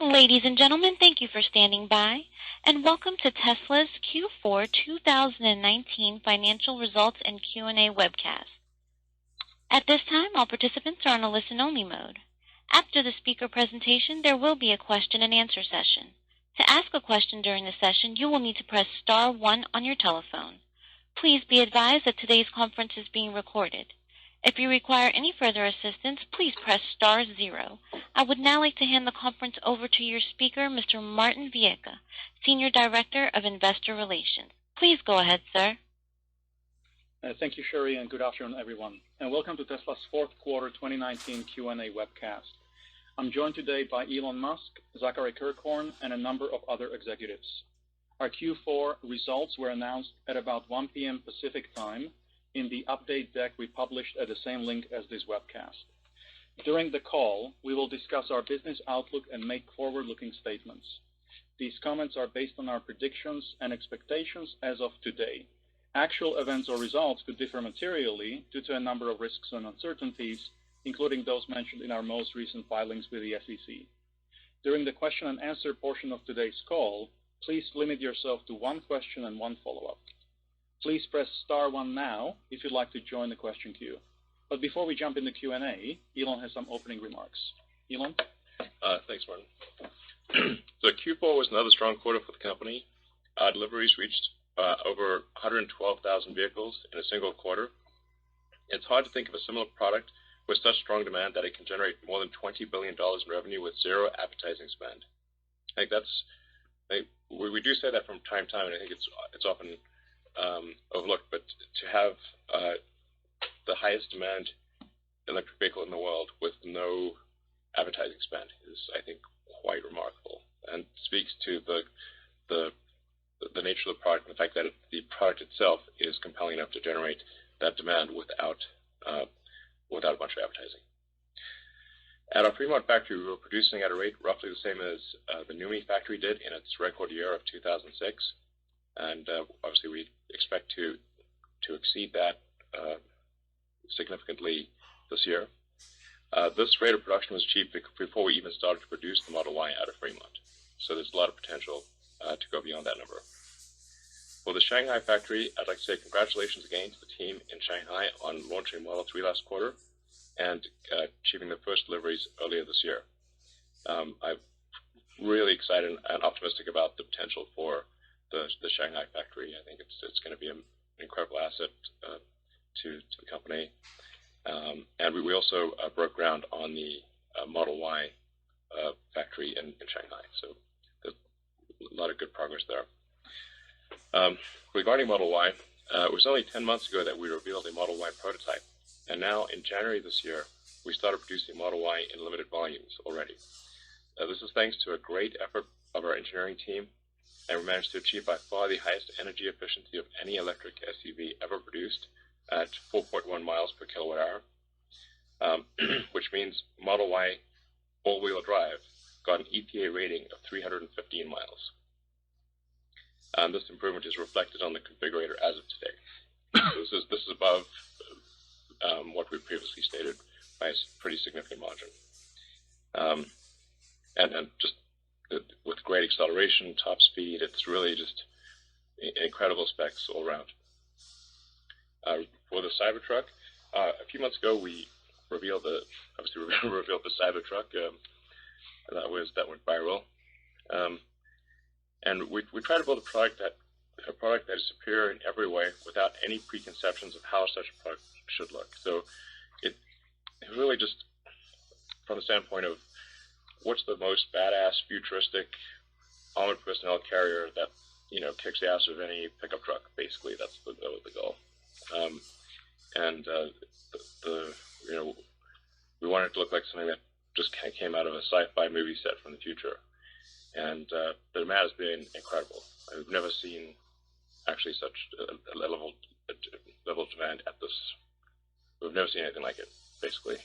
Ladies and gentlemen, thank you for standing by, and welcome to Tesla's Q4 2019 financial results and Q&A webcast. At this time, all participants are on a listen-only mode. After the speaker presentation, there will be a question-and-answer session. To ask a question during the session, you will need to press star 1 on your telephone. Please be advised that today's conference is being recorded. If you require any further assistance, please press star 0. I would now like to hand the conference over to your speaker, Mr. Martin Viecha, Senior Director of Investor Relations. Please go ahead, sir. Thank you, Sherry, and good afternoon, everyone. And welcome to Tesla's fourth quarter 2019 Q&A webcast. I'm joined today by Elon Musk, Zachary Kirkhorn, and a number of other executives. Our Q4 results were announced at about 1 p.m. Pacific time in the update deck we published at the same link as this webcast. During the call, we will discuss our business outlook and make forward-looking statements. These comments are based on our predictions and expectations as of today. Actual events or results could differ materially due to a number of risks and uncertainties, including those mentioned in our most recent filings with the SEC. During the question and answer portion of today's call, please limit yourself to one question and one follow-up. Please press star 1 now if you'd like to join the question queue. But before we jump into Q&A, Elon has some opening remarks. Elon? Thanks, Martin. So Q4 was another strong quarter for the company. Our deliveries reached over 112,000 vehicles in a single quarter. It's hard to think of a similar product with such strong demand that it can generate more than $20 billion in revenue with zero advertising spend. I think we do say that from time to time, and I think it's often overlooked, but to have the highest demand electric vehicle in the world with no advertising spend is, I think, quite remarkable, and speaks to the nature of the product and the fact that the product itself is compelling enough to generate that demand without a bunch of advertising. At our Fremont factory, we were producing at a rate roughly the same as the NUMMI factory did in its record year of 2006. And obviously, we expect to exceed that significantly this year. This rate of production was achieved before we even started to produce the Model Y out of Fremont. So there's a lot of potential to go beyond that number. For the Shanghai factory, I'd like to say congratulations again to the team in Shanghai on launching Model 3 last quarter and achieving the first deliveries earlier this year. I'm really excited and optimistic about the potential for the Shanghai factory. I think it's going to be an incredible asset to the company. And we also broke ground on the Model Y factory in Shanghai. So there's a lot of good progress there. Regarding Model Y, it was only 10 months ago that we revealed a Model Y prototype. And now in January this year, we started producing Model Y in limited volumes already. This is thanks to a great effort of our engineering team, and we managed to achieve by far the highest energy efficiency of any electric SUV ever produced at 4.1 miles per kilowatt hour, which means Model Y all-wheel drive got an EPA rating of 315 miles. This improvement is reflected on the configurator as of today. This is above what we previously stated by a pretty significant margin. And just with great acceleration, top speed, it's really just incredible specs all around. For the Cybertruck, a few months ago we revealed the Cybertruck. That went viral, and we tried to build a product that is superior in every way without any preconceptions of how such a product should look. So it really just from the standpoint of what's the most badass, futuristic armored personnel carrier that kicks the ass of any pickup truck. Basically, that's the goal. We wanted it to look like something that just kind of came out of a sci-fi movie set from the future. And the demand has been incredible. I've never seen actually such a level of demand at this. We've never seen anything like it, basically.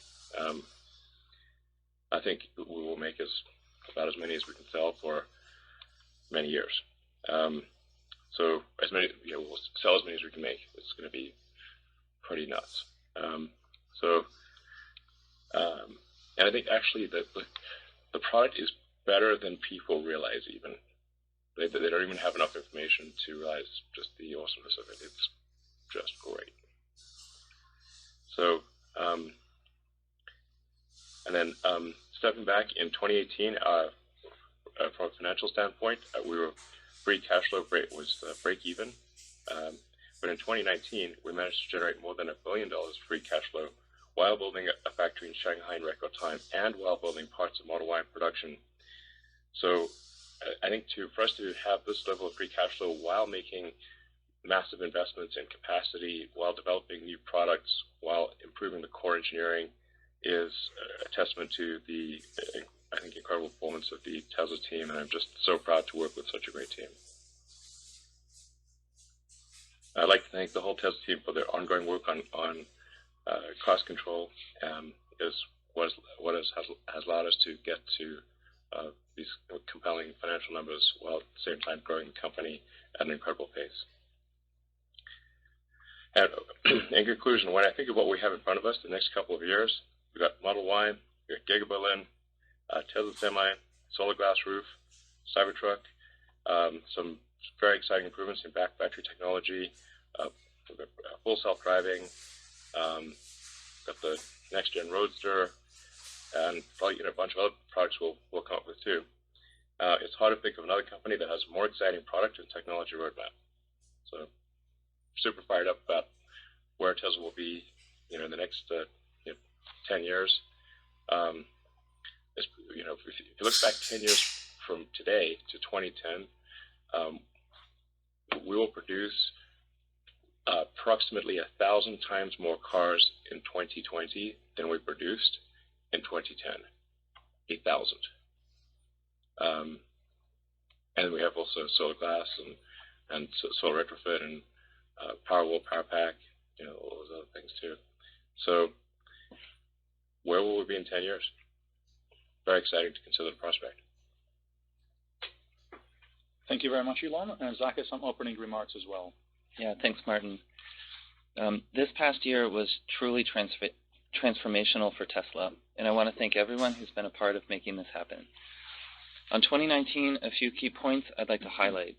I think we will make about as many as we can sell for many years. So as many, we'll sell as many as we can make. It's going to be pretty nuts. And I think actually that the product is better than people realize even. They don't even have enough information to realize just the awesomeness of it. It's just great. So, and then stepping back in 2018, from a financial standpoint, we were free cash flow was break even. But in 2019, we managed to generate more than $1 billion free cash flow while building a factory in Shanghai in record time and while building parts of Model Y production. So I think for us to have this level of free cash flow while making massive investments in capacity, while developing new products, while improving the core engineering is a testament to the, I think, incredible performance of the Tesla team, and I'm just so proud to work with such a great team. I'd like to thank the whole Tesla team for their ongoing work on cost control, is what has allowed us to get to these compelling financial numbers while at the same time growing the company at an incredible pace. And in conclusion, when I think of what we have in front of us the next couple of years, we've got Model Y, we've got Giga Berlin, Tesla Semi, solar glass roof, Cybertruck, some very exciting improvements in battery technology, full self-driving, got the next-gen Roadster, and probably a bunch of other products we'll come up with too. It's hard to think of another company that has a more exciting product and technology roadmap. So super fired up about where Tesla will be, in the next 10 years. If you look back 10 years from today to 2010, we will produce approximately 1,000 times more cars in 2020 than we produced in 2010. 8,000. And we have also solar glass and solar retrofit and Powerwall, Power Pack, all those other things too. So where will we be in 10 years? Very exciting to consider the prospect. Thank you very much, Elon. And Zach has some opening remarks as well. Yeah, thanks, Martin. This past year was truly transformational for Tesla, and I want to thank everyone who's been a part of making this happen. On 2019, a few key points I'd like to highlight.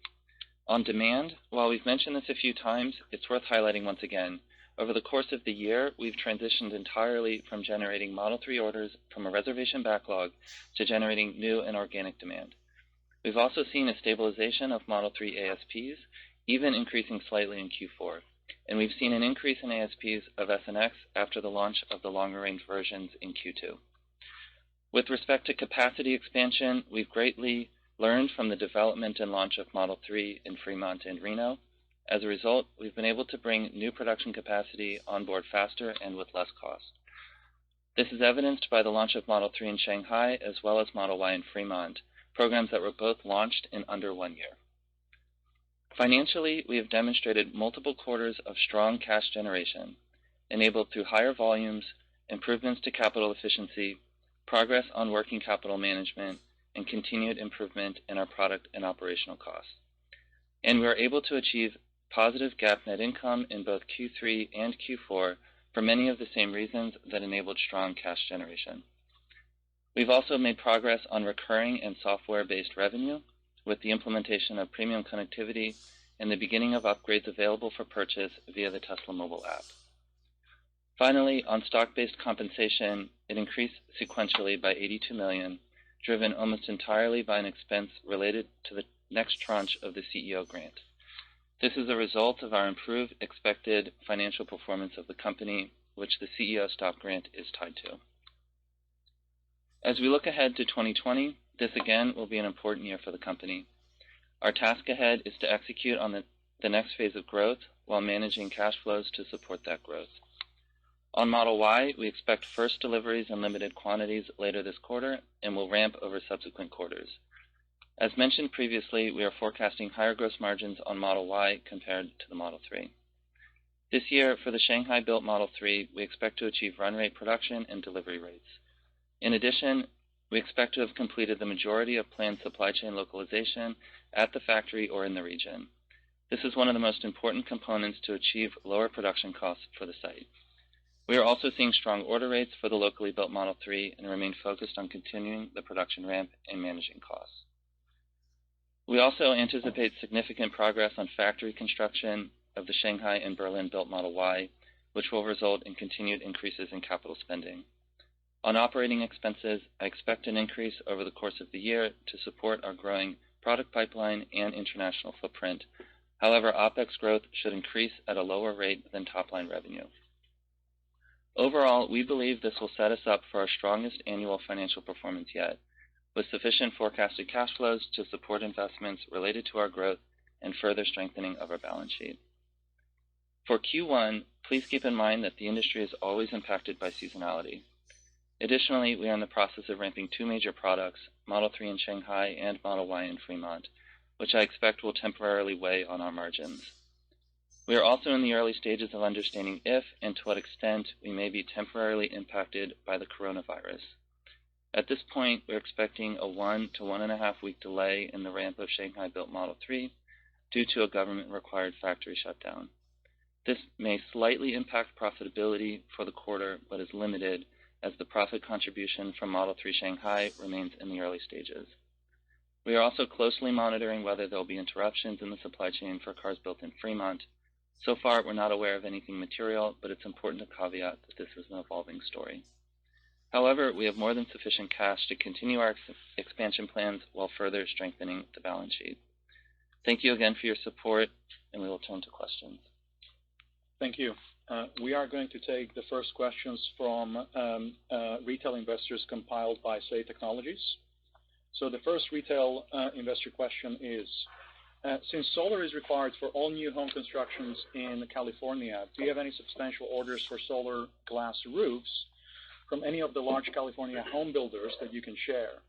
On demand, while we've mentioned this a few times, it's worth highlighting once again. Over the course of the year, we've transitioned entirely from generating Model 3 orders from a reservation backlog to generating new and organic demand. We've also seen a stabilization of Model 3 ASPs, even increasing slightly in Q4. And we've seen an increase in ASPs of S and X after the launch of the longer-range versions in Q2. With respect to capacity expansion, we've greatly learned from the development and launch of Model 3 in Fremont and Reno. As a result, we've been able to bring new production capacity on board faster and with less cost. This is evidenced by the launch of Model 3 in Shanghai as well as Model Y in Fremont, programs that were both launched in under 1 year. Financially, we have demonstrated multiple quarters of strong cash generation, enabled through higher volumes, improvements to capital efficiency, progress on working capital management, and continued improvement in our product and operational costs. And we are able to achieve positive GAAP net income in both Q3 and Q4 for many of the same reasons that enabled strong cash generation. We've also made progress on recurring and software-based revenue with the implementation of premium connectivity and the beginning of upgrades available for purchase via the Tesla mobile app. Finally, on stock-based compensation, it increased sequentially by $82 million, driven almost entirely by an expense related to the next tranche of the CEO grant. This is a result of our improved expected financial performance of the company, which the CEO stock grant is tied to. As we look ahead to 2020, this again will be an important year for the company. Our task ahead is to execute on the next phase of growth while managing cash flows to support that growth. On Model Y, we expect first deliveries in limited quantities later this quarter and will ramp over subsequent quarters. As mentioned previously, we are forecasting higher gross margins on Model Y compared to the Model 3. This year, for the Shanghai-built Model 3, we expect to achieve run rate production and delivery rates. In addition, we expect to have completed the majority of planned supply chain localization at the factory or in the region. This is one of the most important components to achieve lower production costs for the site. We are also seeing strong order rates for the locally built Model 3 and remain focused on continuing the production ramp and managing costs. We also anticipate significant progress on factory construction of the Shanghai and Berlin built Model Y, which will result in continued increases in capital spending. On operating expenses, I expect an increase over the course of the year to support our growing product pipeline and international footprint. However, OPEX growth should increase at a lower rate than top-line revenue. Overall, we believe this will set us up for our strongest annual financial performance yet, with sufficient forecasted cash flows to support investments related to our growth and further strengthening of our balance sheet. For Q1, please keep in mind that the industry is always impacted by seasonality. Additionally, we are in the process of ramping two major products, Model 3 in Shanghai and Model Y in Fremont, which I expect will temporarily weigh on our margins. We are also in the early stages of understanding if and to what extent we may be temporarily impacted by the coronavirus. At this point, we're expecting a 1 to 1.5 week delay in the ramp of Shanghai-built Model 3 due to a government-required factory shutdown. This may slightly impact profitability for the quarter, but is limited as the profit contribution from Model 3 Shanghai remains in the early stages. We are also closely monitoring whether there will be interruptions in the supply chain for cars built in Fremont. So far, we're not aware of anything material, but it's important to caveat that this is an evolving story. However, we have more than sufficient cash to continue our expansion plans while further strengthening the balance sheet. Thank you again for your support, and we will turn to questions. Thank you. We are going to take the first questions from retail investors compiled by Say Technologies. So the first retail investor question is, since solar is required for all new home constructions in California, do you have any substantial orders for solar glass roofs from any of the large California home builders that you can share?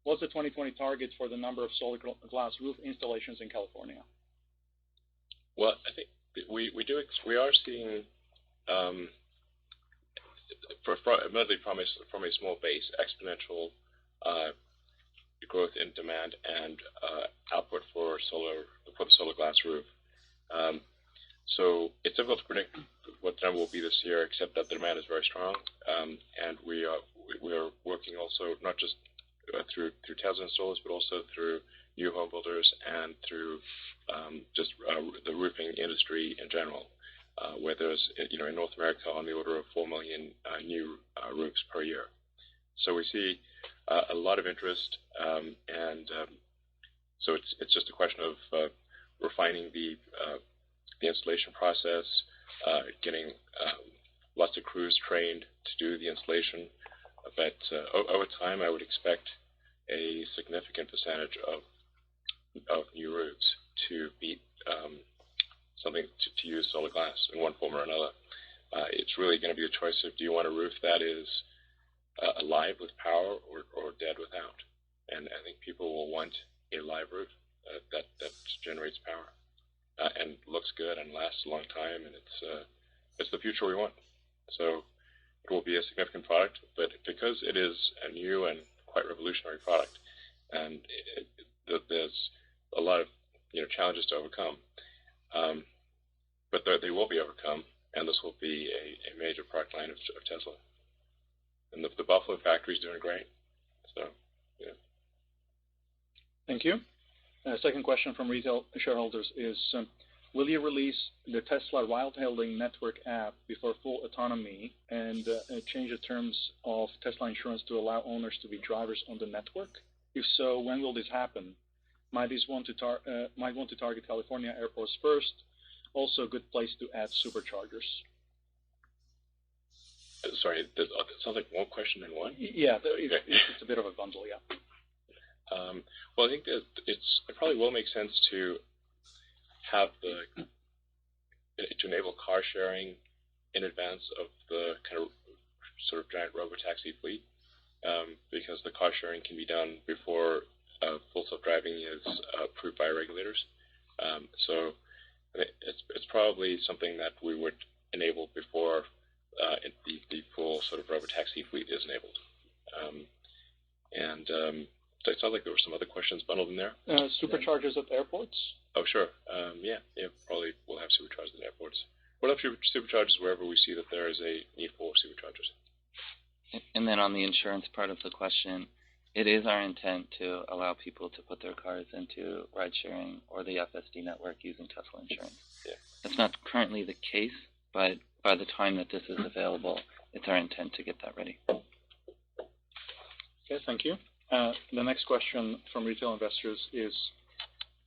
What's the 2020 target for the number of solar glass roof installations in California? Well, I think we are seeing, admittedly from a small base, exponential growth in demand and output for the solar glass roof. So it's difficult to predict what the number will be this year, except that the demand is very strong, and we are working also not just through Tesla installers, but also through new home builders and through just the roofing industry in general, where there's in North America on the order of 4 million new roofs per year. So we see a lot of interest, and so it's just a question of refining the installation process, getting lots of crews trained to do the installation. But over time, I would expect a significant percentage of new roofs to be something to use solar glass in one form or another. It's really going to be a choice of, do you want a roof that is alive with power or dead without? And I think people will want a live roof that generates power and looks good and lasts a long time, and it's the future we want. So it will be a significant product, but because it is a new and quite revolutionary product, and there's a lot of challenges to overcome, but they will be overcome, and this will be a major product line of Tesla. And the Buffalo factory is doing great. So, yeah. Thank you. Second question from retail shareholders is, will you release the Tesla ride-hailing network app before full autonomy and change the terms of Tesla insurance to allow owners to be drivers on the network? If so, when will this happen? Might want to target California airports first. Also, a good place to add superchargers. Sorry, it sounds like one question in one. Yeah, it's a bit of a bundle, yeah. Well, I think that it probably will make sense to have to enable car sharing in advance of the kind of sort of giant robotaxi fleet, because the car sharing can be done before full self-driving is approved by regulators. So it's probably something that we would enable before the full sort of robotaxi fleet is enabled. So it sounds like there were some other questions bundled in there. Superchargers at airports? Oh, sure. Yeah, probably we'll have superchargers at airports. We'll have superchargers wherever we see that there is a need for superchargers. And then on the insurance part of the question, it is our intent to allow people to put their cars into ride sharing or the FSD network using Tesla insurance. Yeah. That's not currently the case, but by the time that this is available, it's our intent to get that ready. Okay, thank you. The next question from retail investors is,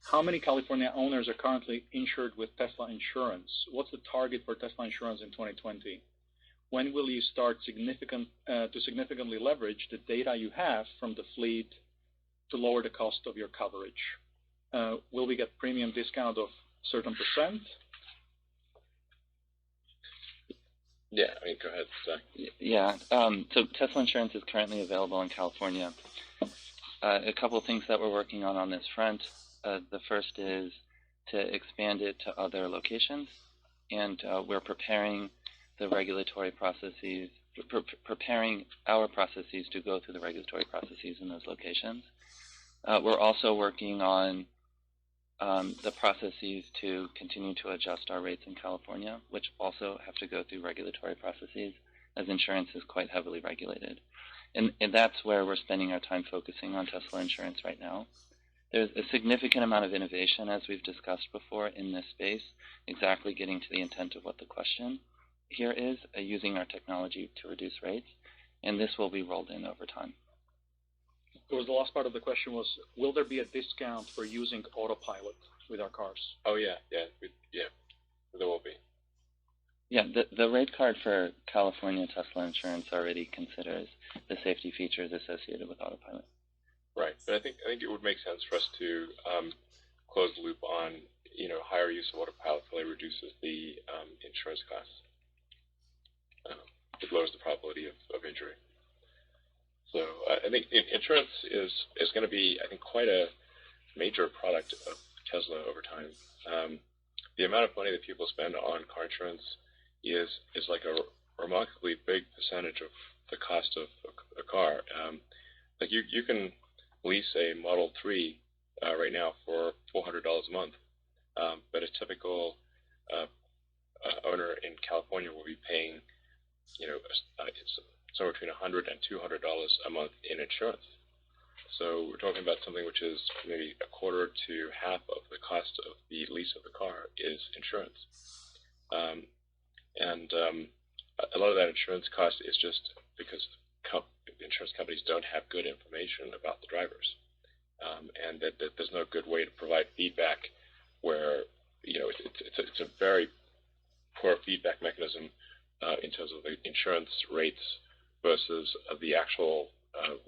how many California owners are currently insured with Tesla insurance? What's the target for Tesla insurance in 2020? When will you start to significantly leverage the data you have from the fleet to lower the cost of your coverage? Will we get premium discount of certain percent? Yeah, I mean, go ahead, Zach. Yeah, so Tesla insurance is currently available in California. A couple of things that we're working on this front. The first is to expand it to other locations, and we're preparing the regulatory processes, preparing our processes to go through the regulatory processes in those locations. We're also working on the processes to continue to adjust our rates in California, which also have to go through regulatory processes, as insurance is quite heavily regulated. And that's where we're spending our time focusing on Tesla insurance right now. There's a significant amount of innovation, as we've discussed before, in this space, exactly getting to the intent of what the question here is, using our technology to reduce rates, and this will be rolled in over time. It was the last part of the question was, will there be a discount for using autopilot with our cars? Oh, yeah, there will be. Yeah, the rate card for California Tesla insurance already considers the safety features associated with autopilot. Right, but I think it would make sense for us to close the loop on higher use of autopilot really reduces the insurance costs. It lowers the probability of injury. So I think insurance is going to be, I think, quite a major product of Tesla over time. The amount of money that people spend on car insurance is like a remarkably big percentage of the cost of a car. Like you can lease a Model 3 right now for $400 a month, but a typical owner in California will be paying, it's somewhere between $100 and $200 a month in insurance. So we're talking about something which is maybe a quarter to half of the cost of the lease of the car is insurance. A lot of that insurance cost is just because insurance companies don't have good information about the drivers, and that there's no good way to provide feedback where it's a very poor feedback mechanism in terms of the insurance rates versus the actual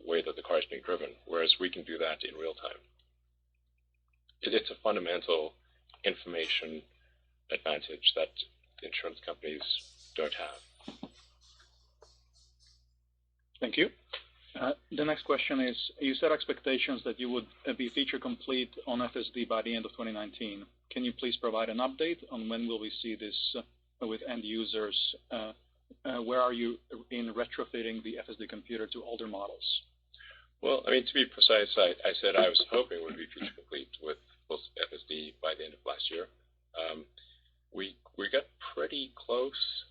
way that the car is being driven, whereas we can do that in real time. It's a fundamental information advantage that insurance companies don't have. Thank you. The next question is, you set expectations that you would be feature complete on FSD by the end of 2019. Can you please provide an update on when will we see this with end users? Where are you in retrofitting the FSD computer to older models? Well, I mean, to be precise, I said I was hoping it would be feature complete with full FSD by the end of last year. We got pretty close.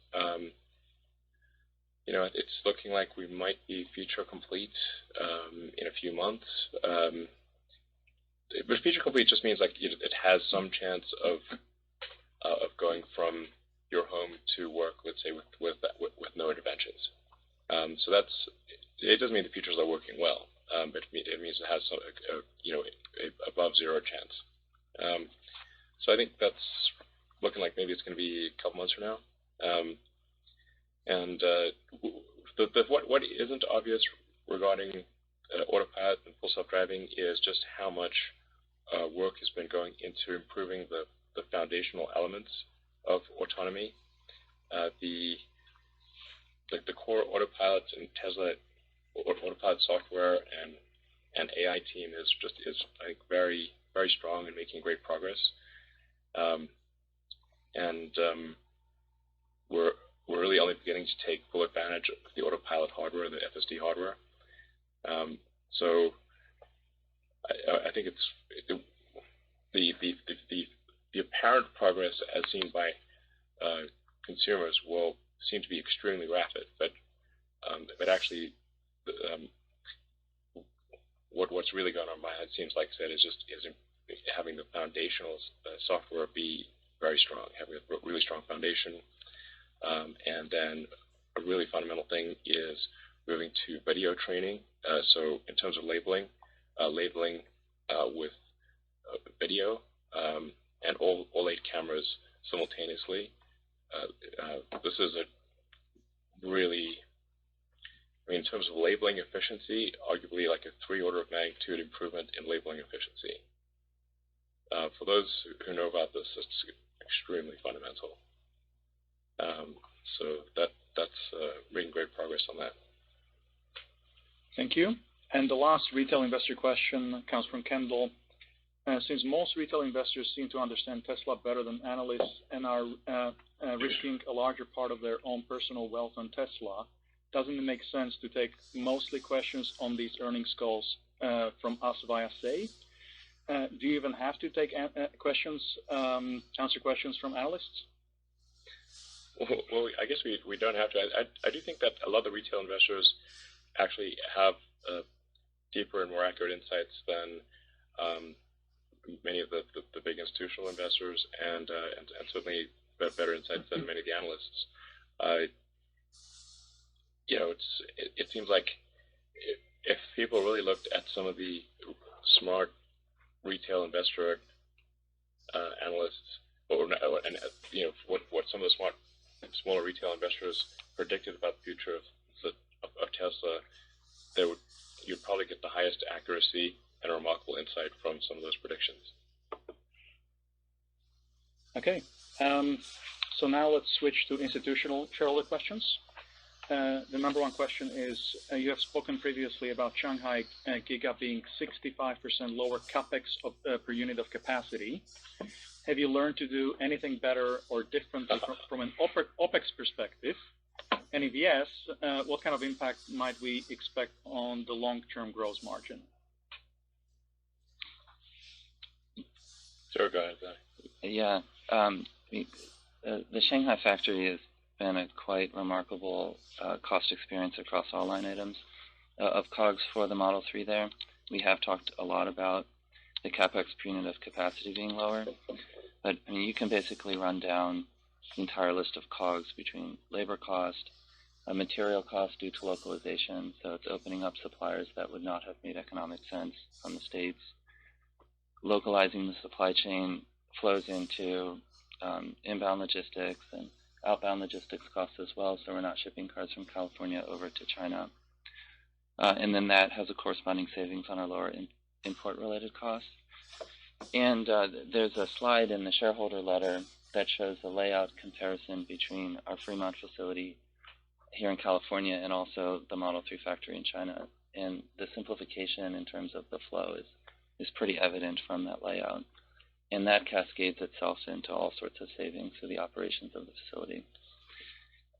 It's looking like we might be feature complete in a few months. But feature complete just means like it has some chance of going from your home to work, let's say, with no interventions. So it doesn't mean the features are working well, but it means it has some, a above zero chance. So I think that's looking like maybe it's going to be a couple months from now. What isn't obvious regarding autopilot and full self-driving is just how much work has been going into improving the foundational elements of autonomy. The core autopilot and Tesla autopilot software and AI team is I think very, very strong and making great progress. We're really only beginning to take full advantage of the autopilot hardware, the FSD hardware. So I think the apparent progress as seen by consumers will seem to be extremely rapid. But actually, what's really going on in my head seems like I said is having the foundational software be very strong, having a really strong foundation, and then a really fundamental thing is moving to video training. So in terms of labeling with video and all 8 cameras simultaneously. This is a really, in terms of labeling efficiency, arguably like a 3 order of magnitude improvement in labeling efficiency. For those who know about this, it's extremely fundamental. So that's making great progress on that. Thank you. And the last retail investor question comes from Kendall. Since most retail investors seem to understand Tesla better than analysts and are risking a larger part of their own personal wealth on Tesla, doesn't it make sense to take mostly questions on these earnings calls from us via Say? Do you even have to take answer questions from analysts? Well, I guess we don't have to. I do think that a lot of the retail investors actually have deeper and more accurate insights than many of the big institutional investors, and certainly better insights than many of the analysts. It seems like if people really looked at some of the smart retail investor analysts, what some of the smaller retail investors predicted about the future of Tesla, you'd probably get the highest accuracy and a remarkable insight from some of those predictions. Okay, so now let's switch to institutional shareholder questions. The number one question is, you have spoken previously about Shanghai Giga being 65% lower capex per unit of capacity. Have you learned to do anything better or differently from an OPEX perspective? And if yes, what kind of impact might we expect on the long-term gross margin? Sure, go ahead, Zach. Yeah, the Shanghai factory has been a quite remarkable cost experience across all line items of COGS for the Model 3 there. We have talked a lot about the capex per unit of capacity being lower, but I mean, you can basically run down the entire list of COGS between labor cost, material cost due to localization, so it's opening up suppliers that would not have made economic sense from the States. Localizing the supply chain flows into inbound logistics and outbound logistics costs as well, so we're not shipping cars from California over to China. And then that has a corresponding savings on our lower import-related costs. And there's a slide in the shareholder letter that shows a layout comparison between our Fremont facility here in California and also the Model 3 factory in China. And the simplification in terms of the flow is pretty evident from that layout. And that cascades itself into all sorts of savings for the operations of the facility.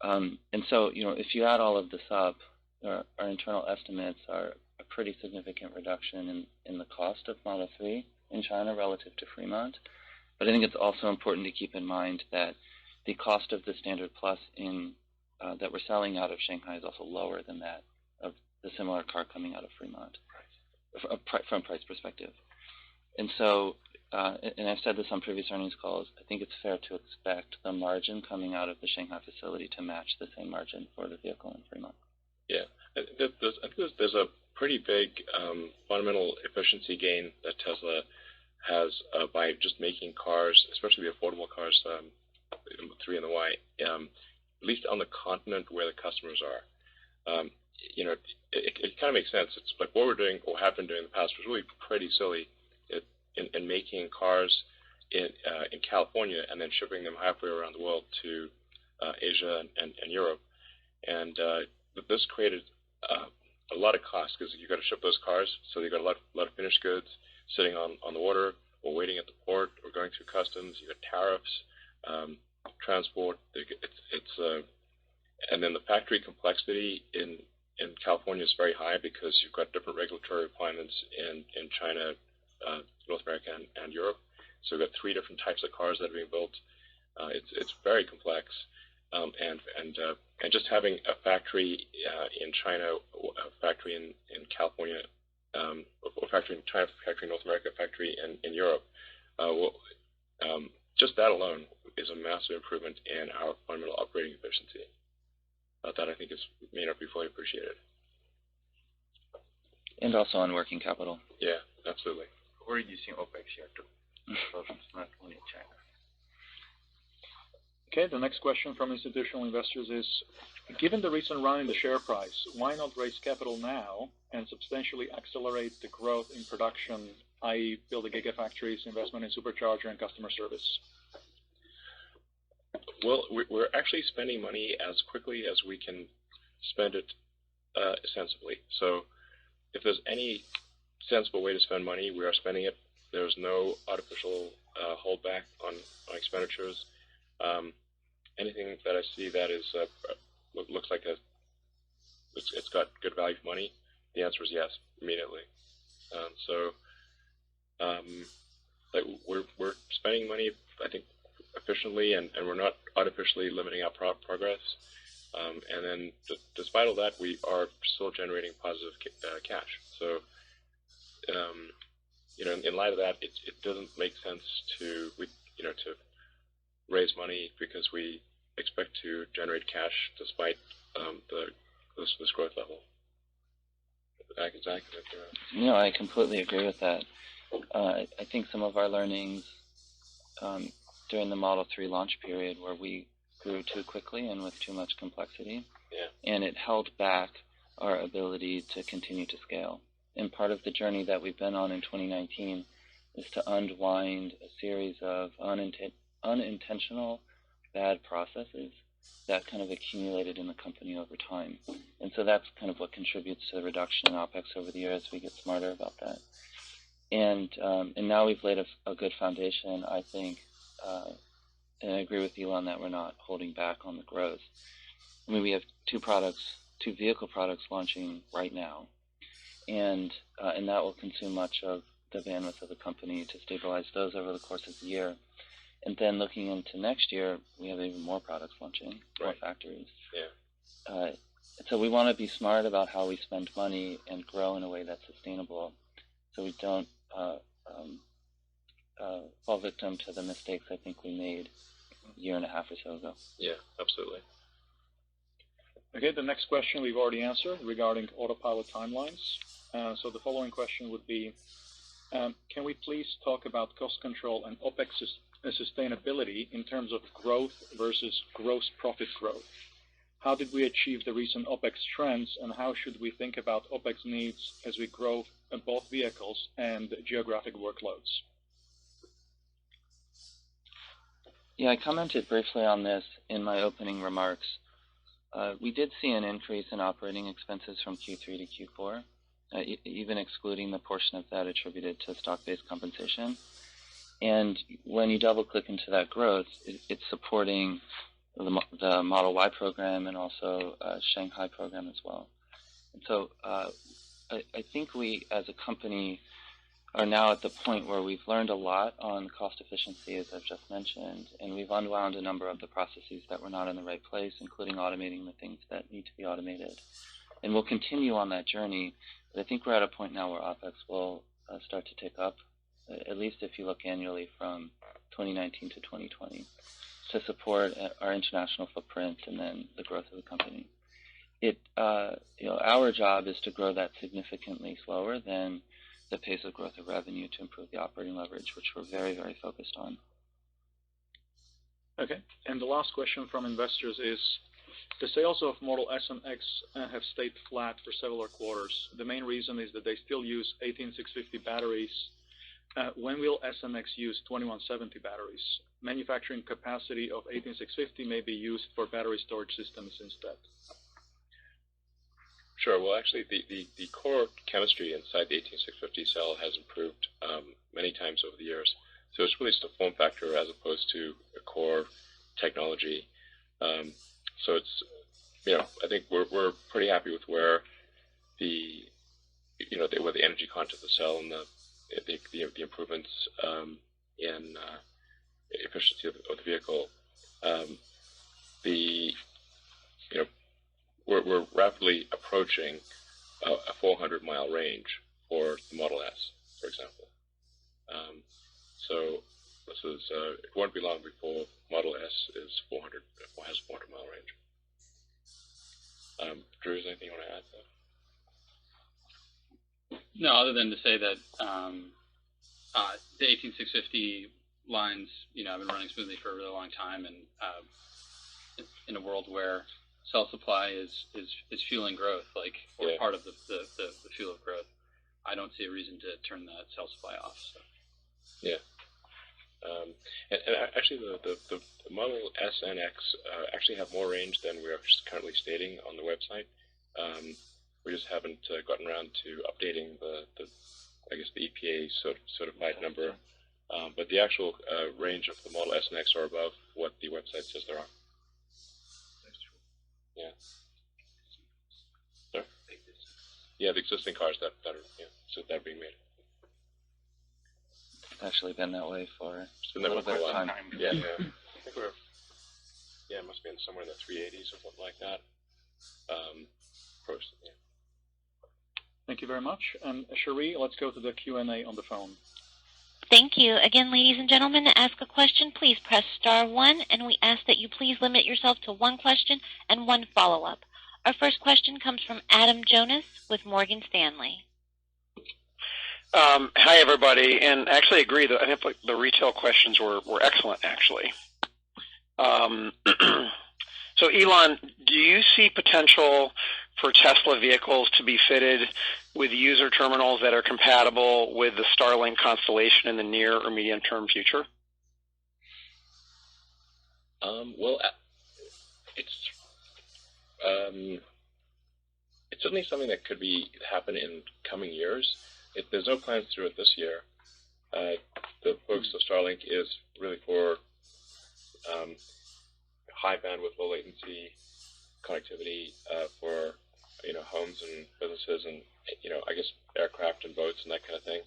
And so, if you add all of this up, our internal estimates are a pretty significant reduction in the cost of Model 3 in China relative to Fremont. But I think it's also important to keep in mind that the cost of the Standard Plus that we're selling out of Shanghai is also lower than that of the similar car coming out of Fremont from price perspective. And so, and I've said this on previous earnings calls, I think it's fair to expect the margin coming out of the Shanghai facility to match the same margin for the vehicle in Fremont. Yeah, I think there's a pretty big fundamental efficiency gain that Tesla has by just making cars, especially the affordable cars, the 3 and the Y, at least on the continent where the customers are. It kind of makes sense. It's like what we're doing or have been doing in the past was really pretty silly in making cars in California and then shipping them halfway around the world to Asia and Europe. And this created a lot of cost because you've got to ship those cars, so you've got a lot of finished goods sitting on the water or waiting at the port or going through customs. You've got tariffs, transport. And then the factory complexity in California is very high because you've got different regulatory requirements in China, North America, and Europe. So we've got 3 different types of cars that are being built. It's very complex. and just having a factory in China, a factory in California, a factory in China, factory in North America, a factory in Europe, just that alone is a massive improvement in our fundamental operating efficiency. That I think may not be fully appreciated. And also on working capital. Yeah, absolutely. We're reducing OPEX here too. So it's not only China. Okay, the next question from institutional investors is, given the recent run in the share price, why not raise capital now and substantially accelerate the growth in production, i.e. build the gigafactories, investment in supercharger and customer service? Well, we're actually spending money as quickly as we can spend it sensibly. So if there's any sensible way to spend money, we are spending it. There's no artificial holdback on expenditures. Anything that I see that is looks like it's got good value for money, the answer is yes, immediately. We're spending money, I think, efficiently, and we're not artificially limiting our progress. And then, despite all that, we are still generating positive cash. So, in light of that, it doesn't make sense to raise money because we expect to generate cash despite this growth level. Exactly. No, I completely agree with that. I think some of our learnings during the Model 3 launch period where we grew too quickly and with too much complexity, and it held back our ability to continue to scale. And part of the journey that we've been on in 2019 is to unwind a series of unintentional bad processes that kind of accumulated in the company over time. And so that's kind of what contributes to the reduction in OPEX over the year as we get smarter about that. And now we've laid a good foundation, I think, and I agree with Elon that we're not holding back on the growth. I mean, we have two vehicle products launching right now, and that will consume much of the bandwidth of the company to stabilize those over the course of the year. And then looking into next year, we have even more products launching, more factories. Yeah. So we want to be smart about how we spend money and grow in a way that's sustainable, so we don't fall victim to the mistakes I think we made a year and a half or so ago. Yeah, absolutely. Okay, the next question we've already answered regarding autopilot timelines. So the following question would be, can we please talk about cost control and OPEX sustainability in terms of growth versus gross profit growth? How did we achieve the recent OPEX trends, and how should we think about OPEX needs as we grow both vehicles and geographic workloads? Yeah, I commented briefly on this in my opening remarks. We did see an increase in operating expenses from Q3 to Q4, even excluding the portion of that attributed to stock-based compensation. And when you double-click into that growth, it's supporting the Model Y program and also Shanghai program as well. And so I think we, as a company, are now at the point where we've learned a lot on cost efficiency, as I've just mentioned, and we've unwound a number of the processes that were not in the right place, including automating the things that need to be automated. And we'll continue on that journey, but I think we're at a point now where OPEX will start to tick up, at least if you look annually from 2019 to 2020, to support our international footprint and then the growth of the company. Our job is to grow that significantly slower than the pace of growth of revenue to improve the operating leverage, which we're very, very focused on. Okay, and the last question from investors is, the sales of Model S and X have stayed flat for several quarters. The main reason is that they still use 18650 batteries. When will S and X use 2170 batteries? Manufacturing capacity of 18650 may be used for battery storage systems instead. Sure. Well, actually, the core chemistry inside the 18650 cell has improved many times over the years. So it's really just a form factor as opposed to a core technology. So it's, I think we're pretty happy with where the energy content of the cell and the improvements in efficiency of the vehicle. the we're rapidly approaching a 400-mile range for the Model S, for example. So this is it won't be long before Model S is 400 has 400-mile range. Drew, is there anything you want to add to that? No, other than to say that the 18650 lines, have been running smoothly for a really long time, and in a world where cell supply is fueling growth, or part of the fuel of growth, I don't see a reason to turn that cell supply off. So. Yeah. And actually, the Model S and X actually have more range than we're currently stating on the website. We just haven't gotten around to updating the EPA certified number. But the actual range of the Model S and X are above what the website says there are. Yeah. Sorry? Yeah, the existing cars that are being made. It's actually been that way for a been that little bit of time. Yeah. I think it must have been somewhere in the 380s or something like that. First, yeah. Thank you very much. And Cherie, let's go to the Q&A on the phone. Thank you. Again, ladies and gentlemen, to ask a question, please press *1, and we ask that you please limit yourself to one question and one follow-up. Our first question comes from Adam Jonas with Morgan Stanley. Hi, everybody, and actually agree that I think the retail questions were excellent, actually. So, Elon, do you see potential for Tesla vehicles to be fitted with user terminals that are compatible with the Starlink constellation in the near or medium-term future? Well, it's certainly something that could happen in coming years. There's no plans to do it this year. The focus of Starlink is really for high bandwidth, low latency connectivity for homes and businesses and I guess aircraft and boats and that kind of thing.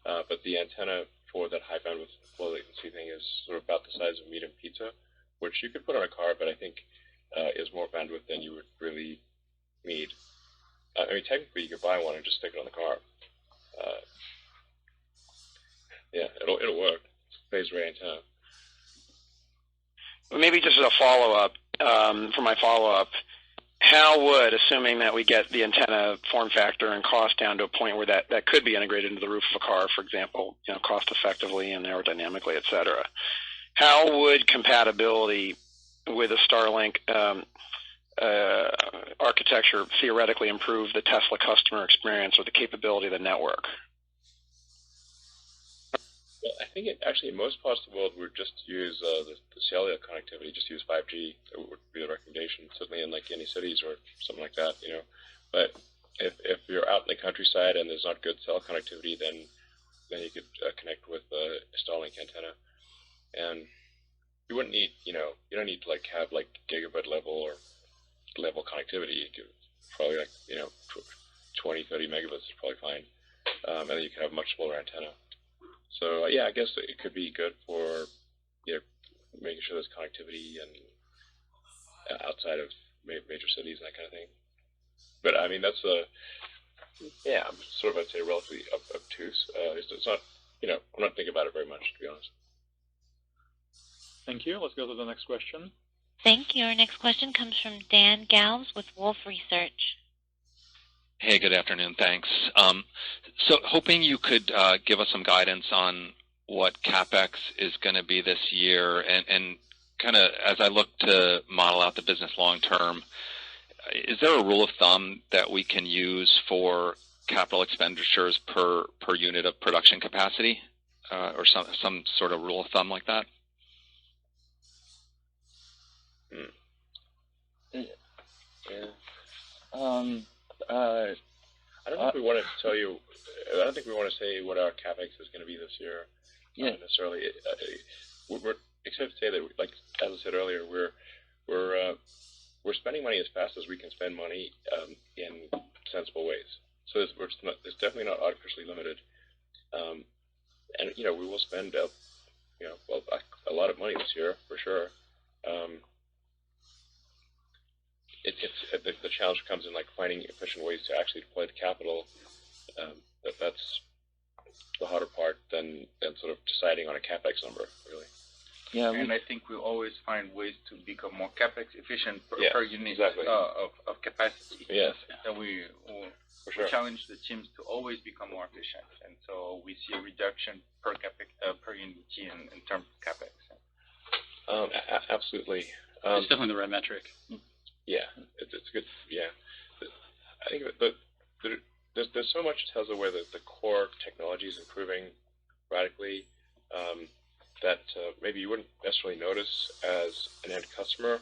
But the antenna for that high bandwidth, low latency thing is sort of about the size of a medium pizza, which you could put on a car, but I think is more bandwidth than you would really need. I mean, technically, you could buy one and just stick it on the car. Yeah, it'll work. Phased array antenna. Well, maybe just as a follow-up, for my follow-up, how would, assuming that we get the antenna form factor and cost down to a point where that could be integrated into the roof of a car, for example, cost effectively and aerodynamically, et cetera, how would compatibility with a Starlink architecture theoretically improve the Tesla customer experience or the capability of the network? Well, I think in most parts of the world, we'd just use the cellular connectivity, just use 5G. That would be the recommendation, certainly in any cities or something like that, But if you're out in the countryside and there's not good cell connectivity, then you could connect with a Starlink antenna. And you wouldn't need, you don't need to have gigabit level connectivity. You could probably 20, 30 megabits is probably fine. And then you can have a much smaller antenna. So yeah, I guess it could be good for making sure there's connectivity and outside of major cities and that kind of thing. But I mean, that's I'm sort of, I'd say, relatively obtuse. It's not, I'm not thinking about it very much, to be honest. Thank you. Let's go to the next question. Thank you. Our next question comes from Dan Galves with Wolfe Research. Hey, good afternoon. Thanks. So hoping you could give us some guidance on what CapEx is going to be this year, and kind of as I look to model out the business long term, is there a rule of thumb that we can use for capital expenditures per unit of production capacity, or some sort of rule of thumb like that? I don't know if we want to tell you. I don't think we want to say what our capex is going to be this year. Necessarily. We're except to say that, as I said earlier, we're spending money as fast as we can spend money in sensible ways. So it's definitely not artificially limited. And we will spend a lot of money this year for sure. the challenge comes in like finding efficient ways to actually deploy the capital. That's the harder part than sort of deciding on a capex number, really. Yeah, and I think we always find ways to become more capex efficient per unit of capacity. Yes. And we challenge the teams to always become more efficient, and so we see a reduction per unit in terms of capex. Absolutely. It's definitely the right metric. Yeah, it's good. Yeah, I think there's so much Tesla where the core technology is improving radically that maybe you wouldn't necessarily notice as an end customer,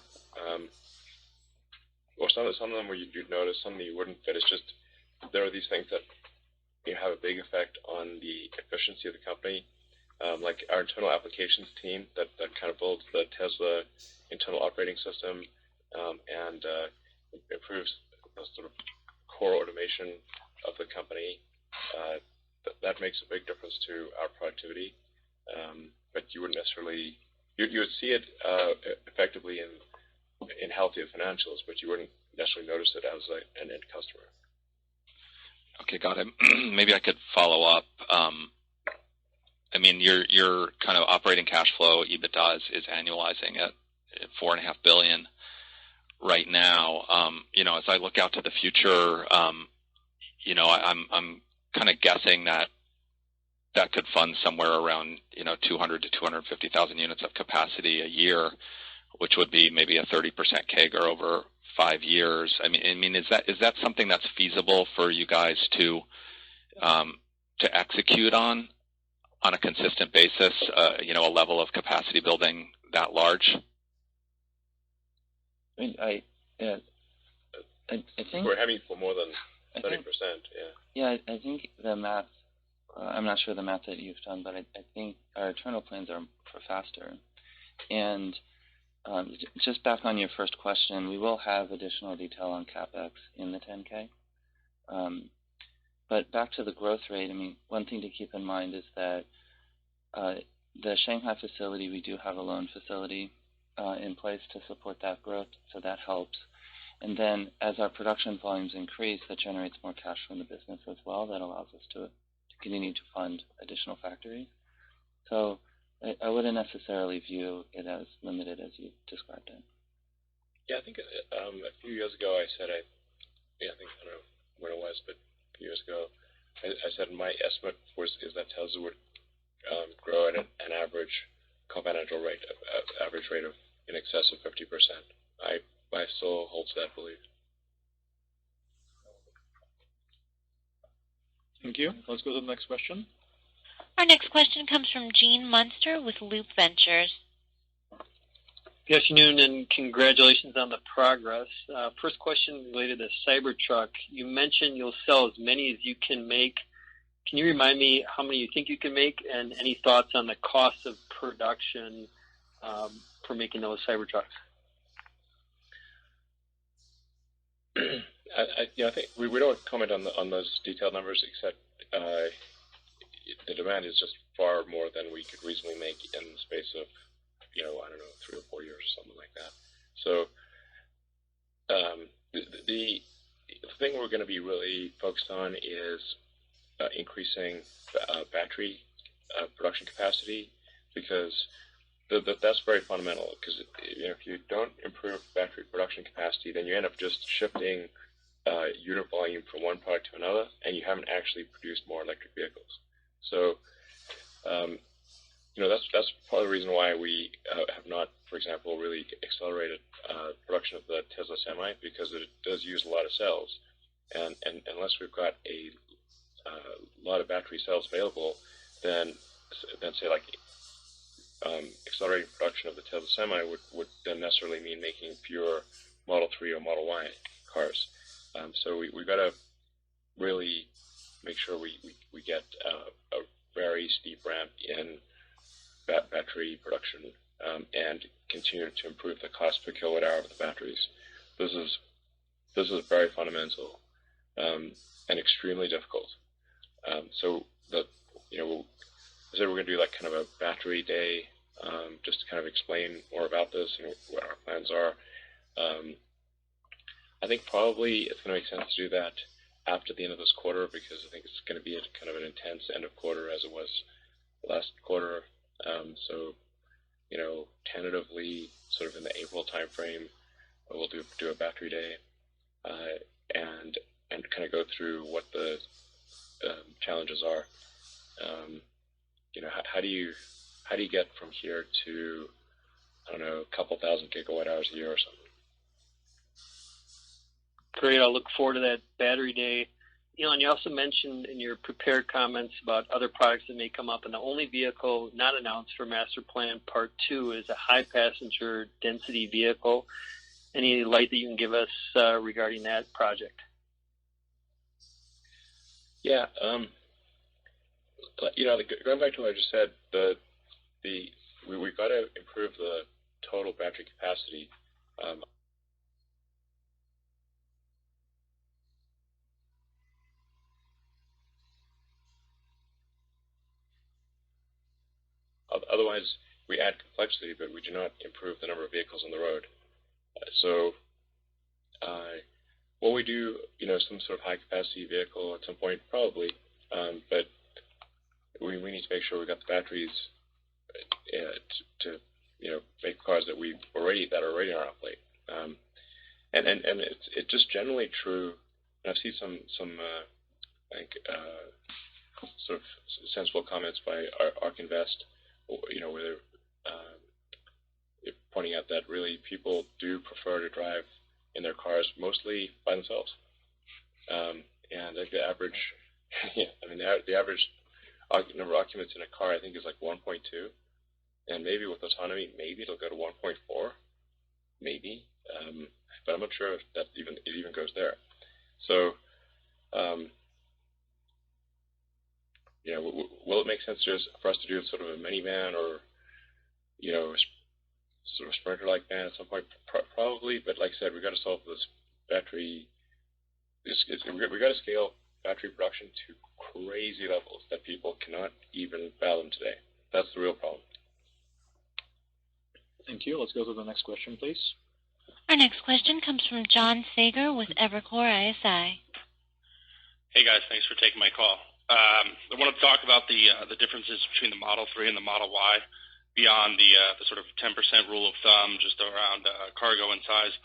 or some of them where you'd notice, some that you wouldn't. But it's just there are these things that have a big effect on the efficiency of the company. Like our internal applications team that kind of builds the Tesla internal operating system and improves the sort of core automation of the company. That makes a big difference to our productivity. But you wouldn't necessarily you would see it effectively in healthier financials, but you wouldn't necessarily notice it as an end customer. Okay, got it. Maybe I could follow up. I mean, your kind of operating cash flow EBITDA is annualizing at $4.5 billion right now. As I look out to the future, I'm kind of guessing that could fund somewhere around 200 to 250,000 units of capacity a year, which would be maybe a 30% CAGR over 5 years. I mean, is that something that's feasible for you guys to execute on a consistent basis? A level of capacity building that large? I mean, I think we're heading for more than 30%. Yeah, I think the math. I'm not sure the math that you've done, but I think our internal plans are for faster. And just back on your first question, we will have additional detail on CapEx in the 10K. But back to the growth rate, I mean, one thing to keep in mind is that the Shanghai facility, we do have a loan facility in place to support that growth, so that helps. And then as our production volumes increase, that generates more cash from the business as well. That allows us to continue to fund additional factories. So I wouldn't necessarily view it as limited as you described it. Yeah, I think a few years ago I said I don't know when it was, but a few years ago I said my estimate is that Tesla would grow at an average compound annual rate of in excess of 50%. I still hold to that belief. Thank you. Let's go to the next question. Our next question comes from Gene Munster with Loop Ventures. Good afternoon, and congratulations on the progress. First question related to Cybertruck. You mentioned you'll sell as many as you can make. Can you remind me how many you think you can make, and any thoughts on the cost of production for making those Cybertrucks? I think we don't comment on those detailed numbers, except the demand is just far more than we could reasonably make in the space of 3 or 4 years or something like that. So the thing we're going to be really focused on is increasing battery production capacity, because that's very fundamental. Because if you don't improve battery production capacity, then you end up just shifting unit volume from one product to another, and you haven't actually produced more electric vehicles. So that's part of the reason why we have not, for example, really accelerated production of the Tesla Semi, because it does use a lot of cells, and unless we've got a lot of battery cells available, then say like accelerating production of the Tesla Semi would then necessarily mean making fewer Model 3 or Model Y cars. So we've got to really make sure we get a very steep ramp in battery production and continue to improve the cost per kilowatt hour of the batteries. This is very fundamental and extremely difficult. So that I said we're going to do like kind of a battery day just to kind of explain more about this and what our plans are. I think probably it's going to make sense to do that after the end of this quarter, because I think it's going to be kind of an intense end of quarter as it was last quarter. So, tentatively, sort of in the April timeframe, we'll do a battery day, and kind of go through what the challenges are. How do you get from here to, I don't know, a couple thousand gigawatt hours a year or something? Great. I'll look forward to that battery day. Elon, you also mentioned in your prepared comments about other products that may come up, and the only vehicle not announced for Master Plan Part 2 is a high passenger density vehicle. Any light that you can give us regarding that project? Yeah. Going back to what I just said, we've got to improve the total battery capacity. Otherwise, we add complexity, but we do not improve the number of vehicles on the road. So, will we do, some sort of high-capacity vehicle at some point? Probably, but we need to make sure we got the batteries to make cars that are already on our plate. And it's just generally true. And I've seen some sort of sensible comments by ARK Invest, where they're pointing out that really people do prefer to drive in their cars mostly by themselves. And like the average, the average number of occupants in a car, I think, is like 1.2. And maybe with autonomy, maybe it'll go to 1.4, maybe. But I'm not sure if it even goes there. So, will it make sense for us to do sort of a minivan or, sort of Sprinter-like van at some point? Probably, but like I said, we've got to solve this battery. We've got to scale battery production to crazy levels that people cannot even fathom today. That's the real problem. Thank you. Let's go to the next question, please. Our next question comes from John Sager with Evercore ISI. Hey guys, thanks for taking my call. I want to talk about the differences between the Model 3 and the Model Y beyond the sort of 10% rule of thumb just around cargo and size.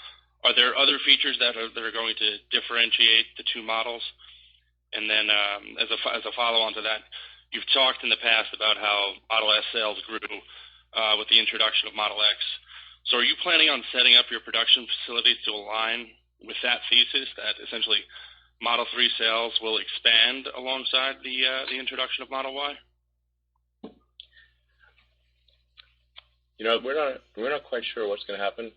Are there other features that are going to differentiate the two models? And then as a follow-on to that, you've talked in the past about how Model S sales grew with the introduction of Model X. So are you planning on setting up your production facilities to align with that thesis, that essentially Model 3 sales will expand alongside the introduction of Model Y? We're not quite sure what's going to happen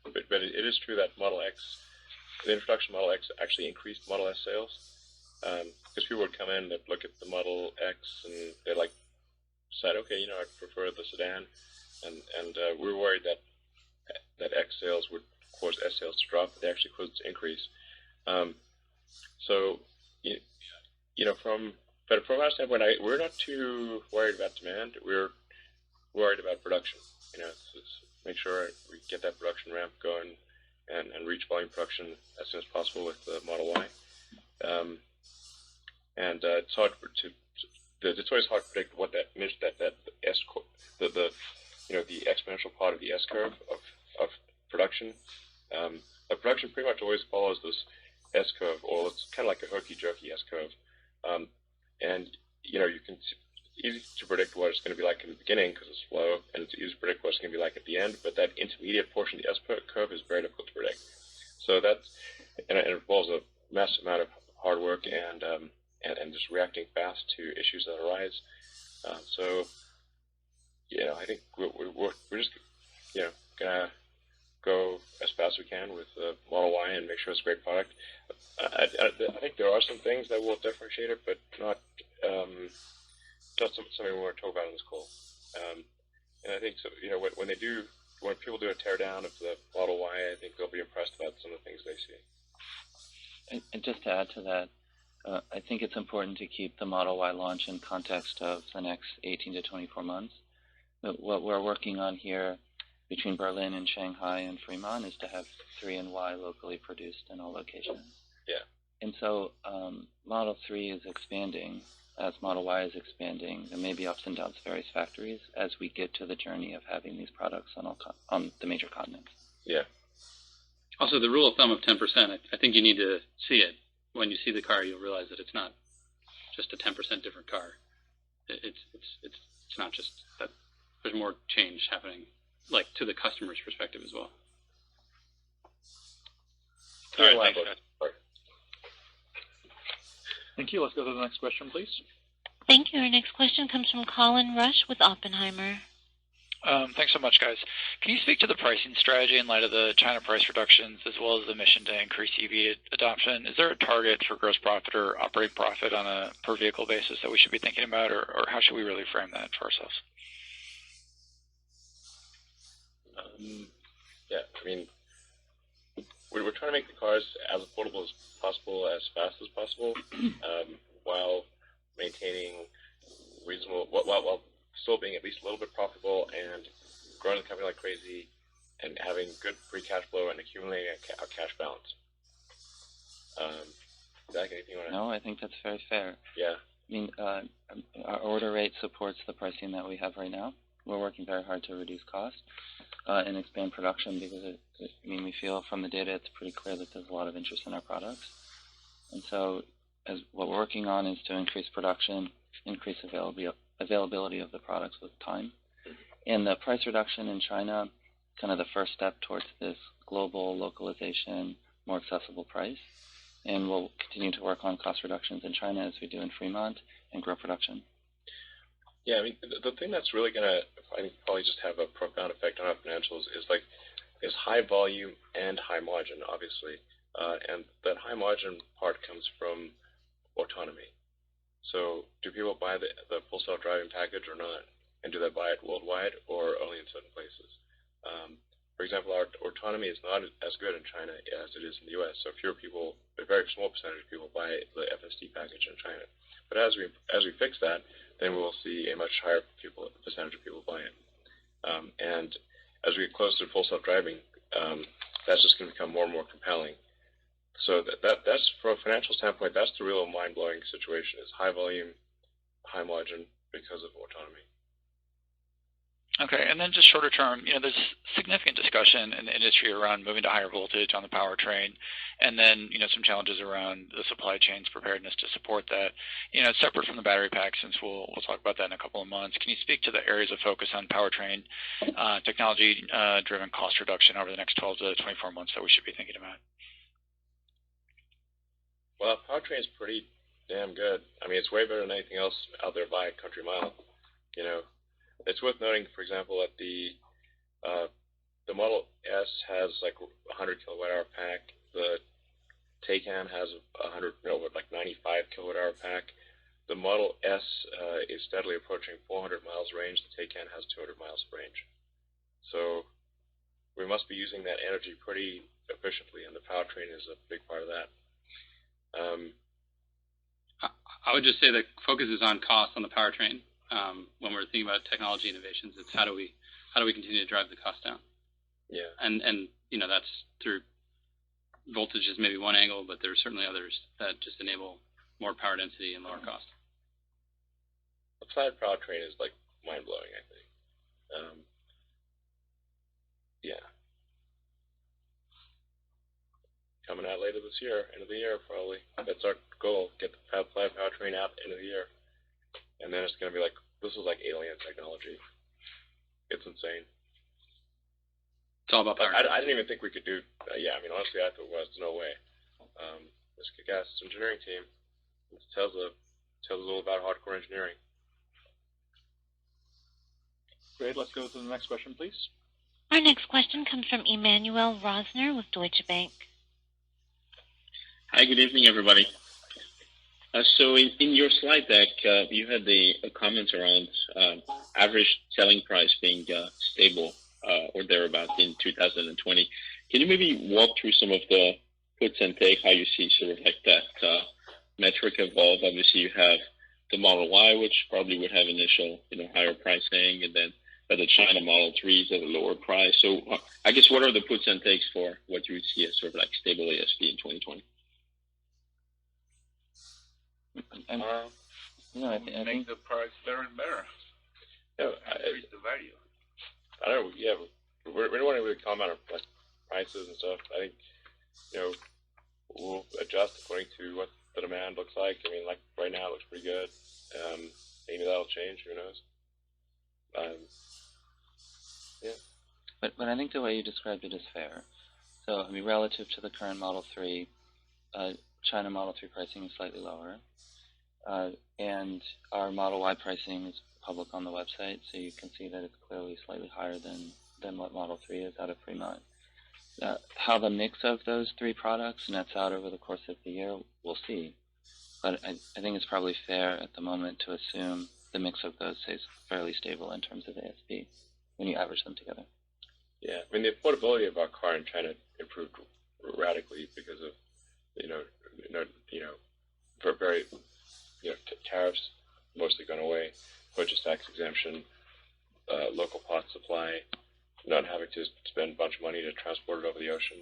but it is true that the introduction of Model X actually increased Model S sales, because people would come in, they'd look at the Model X, and they decide, okay, I'd prefer the sedan, and we were worried that X sales would cause S sales to drop, but they actually caused it to increase. So, from our standpoint, we're not too worried about demand. We're worried about production. Make sure we get that production ramp going and reach volume production as soon as possible with the Model Y. And it's hard it's always hard to predict what that S the exponential part of the S curve of production. But production pretty much always follows this S curve, or it's kind of like a herky-jerky S curve. And you can easy to predict what it's going to be like in the beginning because it's slow, and it's easy to predict what it's going to be like at the end. But that intermediate portion of the S curve is very difficult to predict. So and it involves a massive amount of hard work and just reacting fast to issues that arise. So I think we're just gonna go as fast as we can with the Model Y and make sure it's a great product. I think there are some things that will differentiate it, but not something we want to talk about on this call. And I think so. When people do a teardown of the Model Y, I think they'll be impressed about some of the things they see. And just to add to that, I think it's important to keep the Model Y launch in context of the next 18 to 24 months. What we're working on here between Berlin and Shanghai and Fremont is to have 3 and Y locally produced in all locations. Yeah. And so Model 3 is expanding as Model Y is expanding. There may be ups and downs of various factories as we get to the journey of having these products on the major continents. Yeah. Also, the rule of thumb of 10%, I think you need to see it. When you see the car, you'll realize that it's not just a 10% different car. It's not just that. There's more change happening, like to the customer's perspective as well. All right, thanks, guys. Thank you. Let's go to the next question, please. Thank you. Our next question comes from Colin Rusch with Oppenheimer. Thanks so much, guys. Can you speak to the pricing strategy in light of the China price reductions as well as the mission to increase EV adoption? Is there a target for gross profit or operating profit on a per vehicle basis that we should be thinking about, or how should we really frame that for ourselves? Yeah, I mean, we're trying to make the cars as affordable as possible, as fast as possible, while maintaining reasonable, while still being at least a little bit profitable and growing the company like crazy and having good free cash flow and accumulating a cash balance. Zach, anything you want to? No, I think that's very fair. Yeah. I mean, our order rate supports the pricing that we have right now. We're working very hard to reduce cost and expand production because, we feel from the data it's pretty clear that there's a lot of interest in our products. And so what we're working on is to increase production, increase availability of the products with time. And the price reduction in China, kind of the first step towards this global localization, more accessible price. And we'll continue to work on cost reductions in China as we do in Fremont and grow production. Yeah, I mean, the thing that's really going to, I think, probably just have a profound effect on our financials is high volume and high margin, obviously. And that high margin part comes from autonomy. So do people buy the full self-driving package or not? And do they buy it worldwide or only in certain places? For example, our autonomy is not as good in China as it is in the U.S. So fewer people, a very small percentage of people buy the FSD package in China. But as we fix that, then we will see a much higher percentage of people buy it. And as we get closer to full self-driving, that's just going to become more and more compelling. So that's, from a financial standpoint, that's the real mind-blowing situation, is high volume, high margin because of autonomy. Okay, and then just shorter term, there's significant discussion in the industry around moving to higher voltage on the powertrain, and then, some challenges around the supply chain's preparedness to support that. Separate from the battery pack, since we'll talk about that in a couple of months, can you speak to the areas of focus on powertrain technology driven cost reduction over the next 12 to 24 months that we should be thinking about? Well, powertrain is pretty damn good. I mean, it's way better than anything else out there by a country mile. It's worth noting, for example, that the Model S has like a 100 kilowatt hour pack. The Taycan has a 95 kilowatt hour pack. The Model S is steadily approaching 400 miles range. The Taycan has 200 miles range. So we must be using that energy pretty efficiently, and the powertrain is a big part of that. I would just say the focus is on cost on the powertrain. When we're thinking about technology innovations, it's how do we continue to drive the cost down? Yeah. And that's through voltage is maybe one angle, but there are certainly others that just enable more power density and lower cost. The flat powertrain is like mind blowing, I think. Yeah. Coming out later this year, end of the year probably. That's our goal. Get the flat powertrain out end of the year. And then it's going to be like, this is like alien technology. It's insane. It's all about power. I didn't even think we could do, honestly, I thought there's no way. This kick-ass engineering team, tells us all about hardcore engineering. Great, let's go to the next question, please. Our next question comes from Emmanuel Rosner with Deutsche Bank. Hi, good evening, everybody. So in your slide deck, you had the comments around average selling price being stable or thereabouts in 2020. Can you maybe walk through some of the puts and takes, how you see sort of like that metric evolve? Obviously, you have the Model Y, which probably would have initial higher pricing, and then but the China Model 3 is at a lower price. So I guess what are the puts and takes for what you would see as sort of like stable ASP in 2020? I think the price better and better. Increase the value. I don't know. Yeah, we don't want to really comment on like prices and stuff. I think we'll adjust according to what the demand looks like. I mean, like right now it looks pretty good. Maybe that'll change. Who knows? But I think the way you described it is fair. So I mean, relative to the current Model 3, China Model 3 pricing is slightly lower, and our Model Y pricing is public on the website, so you can see that it's clearly slightly higher than what Model 3 is out of Fremont. How the mix of those three products nets out over the course of the year, we'll see. But I think it's probably fair at the moment to assume the mix of those stays fairly stable in terms of ASP when you average them together. Yeah, I mean the affordability of our car in China improved radically because of for very tariffs mostly gone away, purchase tax exemption, local pot supply, not having to spend a bunch of money to transport it over the ocean.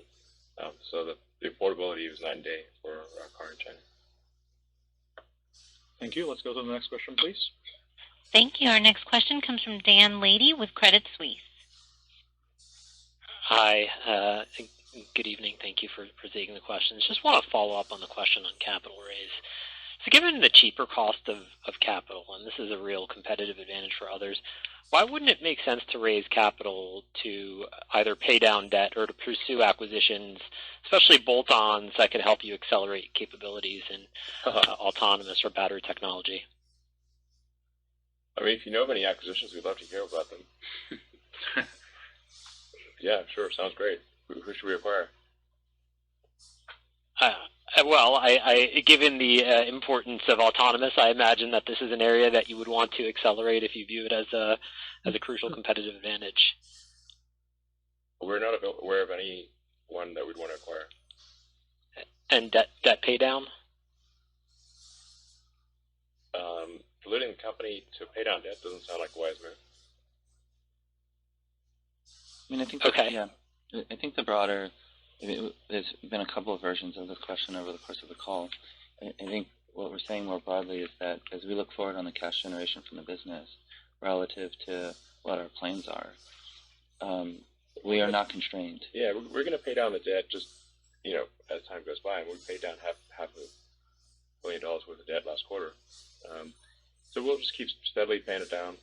So the affordability was night and day for our car in China. Thank you. Let's go to the next question, please. Thank you. Our next question comes from Dan Lady with Credit Suisse. Hi. Good evening. Thank you for taking the questions. Just want to follow up on the question on capital raise. So given the cheaper cost of capital, and this is a real competitive advantage for others, why wouldn't it make sense to raise capital to either pay down debt or to pursue acquisitions, especially bolt-ons that could help you accelerate capabilities in autonomous or battery technology? I mean, if you know of any acquisitions, we'd love to hear about them. Yeah, sure. Sounds great. Who should we acquire? Well, given the importance of autonomous, I imagine that this is an area that you would want to accelerate if you view it as a crucial competitive advantage. We're not aware of any one that we'd want to acquire. And debt pay down? Diluting the company to pay down debt doesn't sound like a wise move. I mean, I think I think the broader. There's been a couple of versions of this question over the course of the call. I think what we're saying more broadly is that as we look forward on the cash generation from the business relative to what our plans are, we are not constrained. Yeah, we're going to pay down the debt just, as time goes by, and we paid down half $500 million worth of debt last quarter. So we'll just keep steadily paying it down.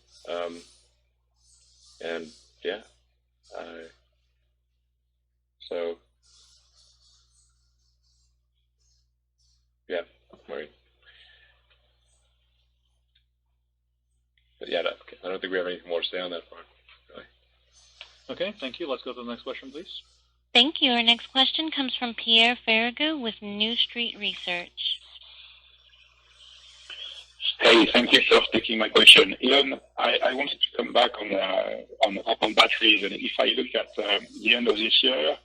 And yeah, so yeah, but yeah, I don't think we have anything more to say on that part. Really. Okay, thank you. Let's go to the next question, please. Thank you. Our next question comes from Pierre Ferragu with New Street Research. Hey, thank you for taking my question. Elon, I wanted to come back on batteries, and if I look at the end of this year,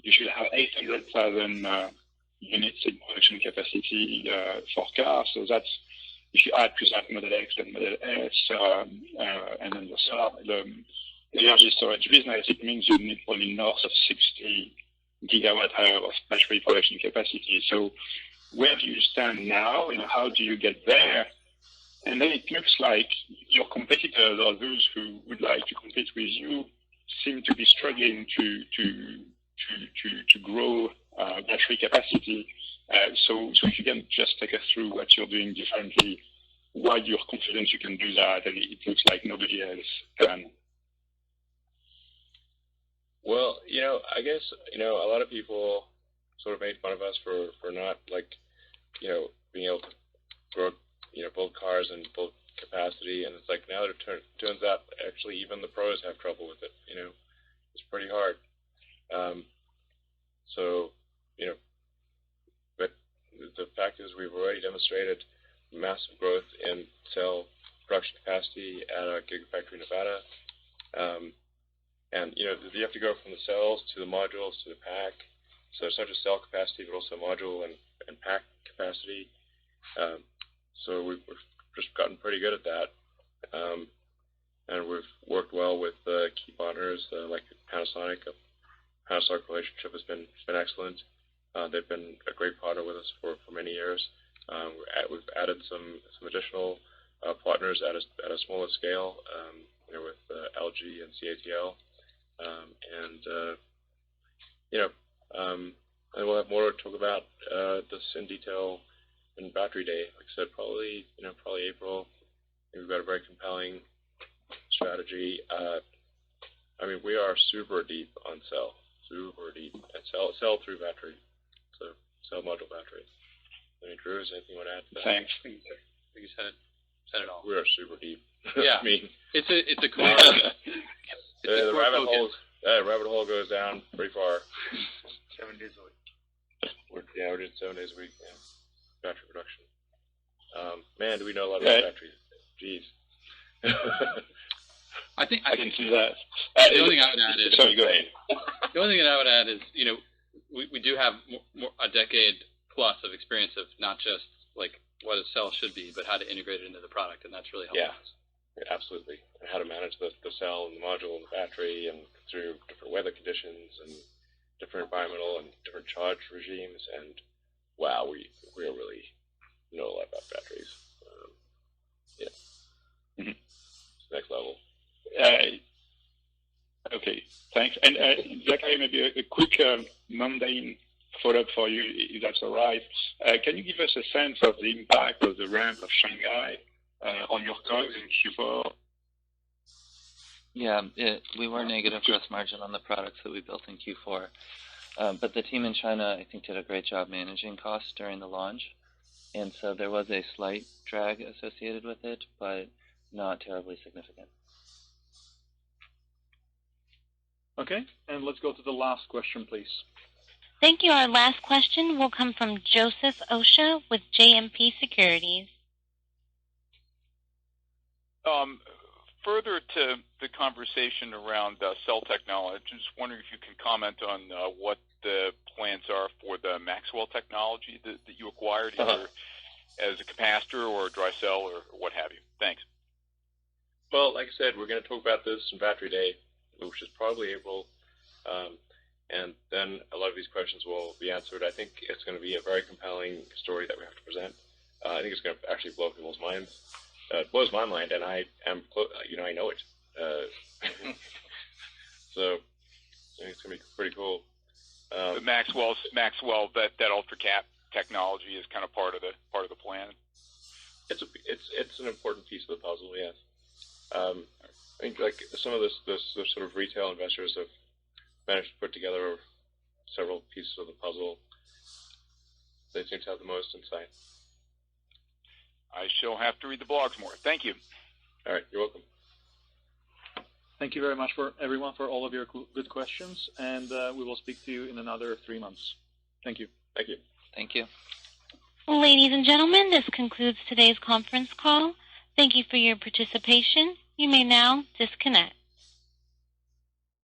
you should have 800,000 units in production capacity for cars. So that's, if you add to that Model X and Model S, and then the energy storage business, it means you need probably north of 60 gigawatt-hour of battery production capacity. So where do you stand now? How do you get there? And then it looks like your competitors, or those who would like to compete with you, seem to be struggling to grow battery capacity. So if you can just take us through what you're doing differently, why you're confident you can do that, and it looks like nobody else can. Well, I guess, a lot of people sort of made fun of us for not, being able to grow, build cars and build capacity, and it's like now it turns out actually even the pros have trouble with it, it's pretty hard. But the fact is we've already demonstrated massive growth in cell production capacity at our Gigafactory Nevada. And, you have to go from the cells to the modules to the pack. So it's not just cell capacity, but also module and pack capacity. So we've just gotten pretty good at that. And and we've worked well with key partners like Panasonic. The Panasonic relationship has been excellent. They've been a great partner with us for many years. We've added some additional partners at a smaller scale, with LG and CATL, and we'll have more to talk about this in detail in Battery Day. Like I said, probably April. We've got a very compelling strategy. We are super deep on cell, and cell through battery, so cell module battery. Drew, is anything you want to add to that? Thanks. I think you said it all. We are super deep. Yeah. It's a cool. the rabbit hole goes down pretty far. 7 days a week. We're doing 7 days a week. Yeah. Battery production. Man, do we know a lot about batteries? Jeez. I can see that. The only thing I would add is. Sorry, go ahead. The only thing that I would add is, we do have a decade plus of experience of not just like what a cell should be, but how to integrate it into the product, and that's really helpful. Yeah, absolutely. And how to manage the cell and the module and the battery, and through different weather conditions and different environmental and different charge regimes. And wow, we really know a lot about batteries. It's the next level. Okay, thanks. And Zachary, maybe a quick mundane follow-up for you, if that's all right. Can you give us a sense of the impact of the ramp of Shanghai on your COGS in Q4? Yeah, we were negative gross margin on the products that we built in Q4. But the team in China, I think, did a great job managing costs during the launch. And so there was a slight drag associated with it, but not terribly significant. Okay, and let's go to the last question, please. Thank you. Our last question will come from Joseph Osha with JMP Securities. Further to the conversation around cell technology, just wondering if you can comment on what the plans are for the Maxwell technology that you acquired, either as a capacitor or a dry cell or what have you. Thanks. Well, like I said, we're going to talk about this in Battery Day, which is probably April, and then a lot of these questions will be answered. I think it's going to be a very compelling story that we have to present. I think it's going to actually blow people's minds. It blows my mind, and I am, I know it. So I think it's going to be pretty cool. The Maxwell, that ultra-cap technology is kind of part of the plan. It's an important piece of the puzzle, yes. I think like some of this sort of retail investors have managed to put together several pieces of the puzzle. They seem to have the most insight. I shall have to read the blogs more. Thank you. All right, you're welcome. Thank you very much for everyone for all of your good questions, and we will speak to you in another 3 months. Thank you. Thank you. Thank you. Ladies and gentlemen, this concludes today's conference call. Thank you for your participation. You may now disconnect.